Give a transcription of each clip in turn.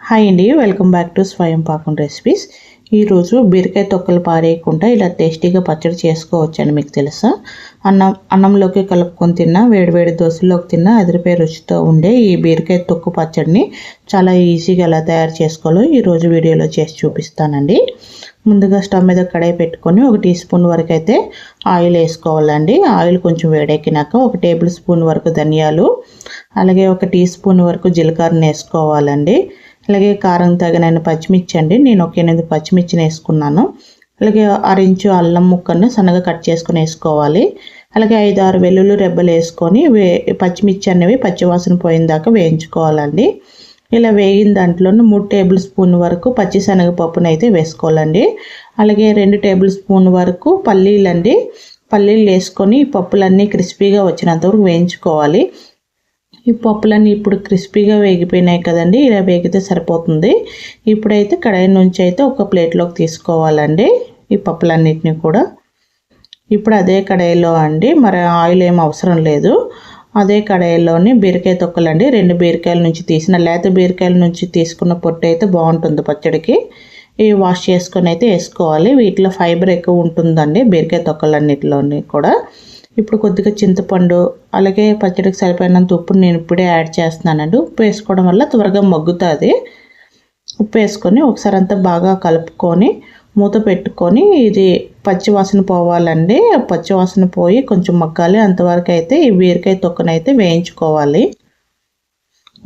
Hi అండి, welcome back to స్వయం పాకం రెసిపీస్. ఈరోజు బీరకాయ తొక్కలు పారేయకుండా ఇలా టేస్టీగా పచ్చడి చేసుకోవచ్చండి. మీకు తెలుసా? అన్నంలోకి కలుపుకొని తిన్నా, వేడివేడి దోశలోకి తిన్నా అదిరిపోయే రుచితో ఉండే ఈ బీరకాయ తొక్కు పచ్చడిని చాలా ఈజీగా ఎలా తయారు చేసుకోవాలో ఈరోజు వీడియోలో చేసి చూపిస్తానండి. ముందుగా స్టవ్ మీద కడాయి పెట్టుకొని 1 టీ స్పూన్ వరకు అయితే ఆయిల్ వేసుకోవాలండి. ఆయిల్ కొంచెం వేడెక్కినాక 1 టేబుల్ స్పూన్ వరకు ధనియాలు, అలాగే 1 టీ స్పూన్ వరకు జీలకర్రను వేసుకోవాలండి. అలాగే కారం తగినన్ని పచ్చిమిర్చి అండి, నేను ఒక 8 పచ్చిమిర్చిని వేసుకున్నాను. అలాగే 1 ఇంచు అల్లం ముక్కను సన్నగా కట్ చేసుకుని వేసుకోవాలి. అలాగే 5-6 వెల్లుల్లి రెబ్బలు వేసుకొని పచ్చిమిర్చి అనేవి పచ్చివాసన పోయిన దాకా వేయించుకోవాలండి. ఇలా వేగిన దాంట్లోనే 3 టేబుల్ స్పూన్ వరకు పచ్చిశనగపప్పును అయితే వేసుకోవాలండి. అలాగే 2 టేబుల్ స్పూన్ వరకు పల్లీలండి, పల్లీలు వేసుకొని ఈ పప్పులన్నీ క్రిస్పీగా వచ్చినంత వరకు వేయించుకోవాలి. ఈ పప్పులన్నీ ఇప్పుడు క్రిస్పీగా వేగిపోయినాయి కదండి, ఇలా వేగితే సరిపోతుంది. ఇప్పుడైతే కడాయి నుంచి అయితే ఒక ప్లేట్లోకి తీసుకోవాలండి ఈ పప్పులన్నిటిని కూడా. ఇప్పుడు అదే కడాయిలో అండి, మరి ఆయిల్ ఏం అవసరం లేదు, అదే కడాయిలోని బీరకాయ తొక్కలండి, 2 బీరకాయల నుంచి తీసిన లేత బీరకాయల నుంచి తీసుకున్న పొట్టు అయితే బాగుంటుంది పచ్చడికి. ఇవి వాష్ చేసుకొని అయితే వేసుకోవాలి. వీటిలో ఫైబర్ ఎక్కువ ఉంటుందండి బీరకాయ తొక్కలన్నిటిలోని కూడా. ఇప్పుడు కొద్దిగా చింతపండు, అలాగే పచ్చడికి సరిపోయినంత ఉప్పుని నేను ఇప్పుడే యాడ్ చేస్తున్నానండి. ఉప్పు వేసుకోవడం వల్ల త్వరగా మగ్గుతుంది. ఉప్పు వేసుకొని ఒకసారి అంతా బాగా కలుపుకొని మూత పెట్టుకొని ఇది పచ్చివాసన పోవాలండి. పచ్చివాసన పోయి కొంచెం మగ్గాలి, అంతవరకు అయితే ఈ బీరకాయ తొక్కనైతే వేయించుకోవాలి.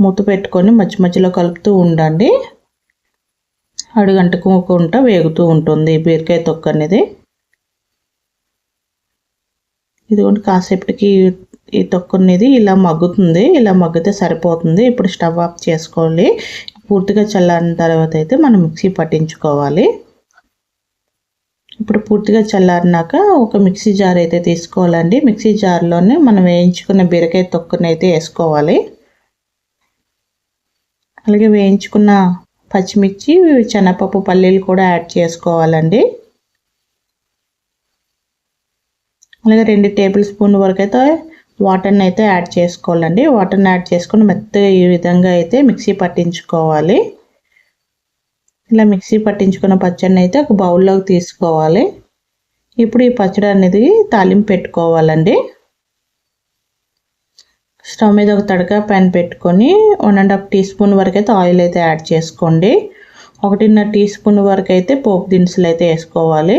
మూత పెట్టుకొని మధ్య మధ్యలో కలుపుతూ ఉండండి. అడుగంటుకోకుండా వేగుతూ ఉంటుంది ఈ బీరకాయ తొక్క అనేది. ఇదిగోండి కాసేపటికి ఈ తొక్క అనేది ఇలా మగ్గుతుంది, ఇలా మగ్గితే సరిపోతుంది. ఇప్పుడు స్టవ్ ఆఫ్ చేసుకోవాలి. పూర్తిగా చల్లారిన తర్వాత అయితే మనం మిక్సీ పట్టించుకోవాలి. ఇప్పుడు పూర్తిగా చల్లారినాక ఒక మిక్సీ జార్ అయితే తీసుకోవాలండి. మిక్సీ జార్లోనే మనం వేయించుకున్న బీరకాయ తొక్కని అయితే వేసుకోవాలి. అలాగే వేయించుకున్న పచ్చిమిర్చి, శనగపప్పు, పల్లీలు కూడా యాడ్ చేసుకోవాలండి. అలాగే 2 టేబుల్ స్పూన్ వరకు అయితే వాటర్ని అయితే యాడ్ చేసుకోవాలండి. వాటర్ని యాడ్ చేసుకొని మెత్తగా ఈ విధంగా అయితే మిక్సీ పట్టించుకోవాలి. ఇలా మిక్సీ పట్టించుకున్న పచ్చడిని అయితే ఒక బౌల్లోకి తీసుకోవాలి. ఇప్పుడు ఈ పచ్చడి అనేది తాలింపు పెట్టుకోవాలండి. స్టవ్ మీద ఒక తడక ప్యాన్ పెట్టుకొని 1.5 టీ స్పూన్ వరకు అయితే ఆయిల్ అయితే యాడ్ చేసుకోండి. 1.5 టీ స్పూన్ వరకు అయితే పోపు దినుసులు అయితే వేసుకోవాలి.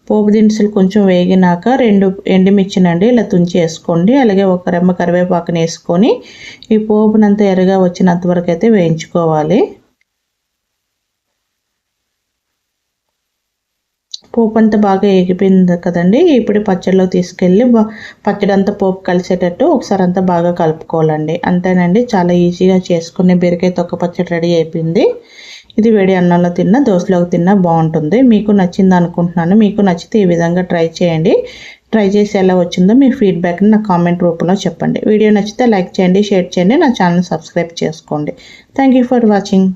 పోపు దినుసులు కొంచెం వేగినాక 2 ఎండుమిర్చినండి ఇలా తుంచి వేసుకోండి. అలాగే 1 రెమ్మ కరివేపాకుని వేసుకొని ఈ పోపునంతా ఎర్రగా వచ్చినంత వరకు అయితే వేయించుకోవాలి. పోపు అంతా బాగా ఎగిపోయింది కదండి. ఇప్పుడు పచ్చడిలో తీసుకెళ్ళి పచ్చడి అంతా పోపు కలిసేటట్టు ఒకసారి అంతా బాగా కలుపుకోవాలండి. అంతేనండి, చాలా ఈజీగా చేసుకునే బీరకాయ తొక్క పచ్చడి రెడీ అయిపోయింది. ఇది వేడి అన్నంలో తిన్నా, దోశలోకి తిన్నా బాగుంటుంది. మీకు నచ్చింది అనుకుంటున్నాను. మీకు నచ్చితే ఈ విధంగా ట్రై చేయండి. ట్రై చేసి ఎలా వచ్చిందో మీ ఫీడ్బ్యాక్ని నా కామెంట్ రూపంలో చెప్పండి. వీడియో నచ్చితే లైక్ చేయండి, షేర్ చేయండి, నా ఛానల్ సబ్స్క్రైబ్ చేసుకోండి. Thank you for watching.